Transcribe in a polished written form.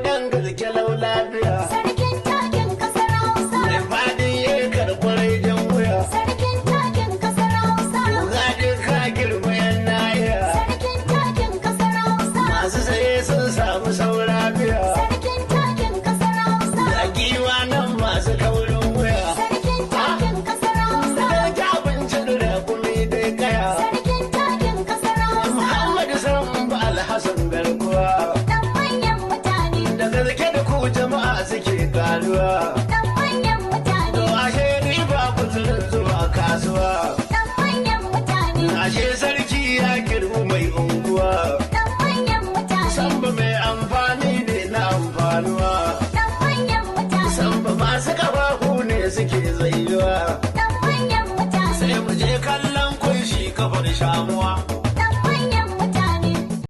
dan gaske lau lafiya. Sarkin takin kasar Hausa. Mai faɗin ya karɓar jan wuya. Sarkin takin kasar Hausa. Gaɗi ka girma yan nahiya. Sarkin takin kasar Hausa. Masu saye sun samu saura biya. Sarkin takin kasar Hausa. Da giwa nan masu kaurin wuya. Sarkin takin kasar Hausa. Da ki abincin da kumi dai kaya. Sarkin takin kasar Hausa. Muhammadu Sambo Alhassan garkuwa. Dan manyan mutane. Da gaske da ku jama'a suke karuwa. Dan manyan mutane. Ashe riba kuturin zuwa kasuwa. Dan manyan mutane. Ashe sarki ya girma mai unguwa. Dan manyan mutane. Samba mai amfani ne na amfanuwa. Dan manyan mutane. Samba masu kafafu ne suke zaiwa. Dan manyan mutane. Sai mu je kallon kunshi kafar shamuwa.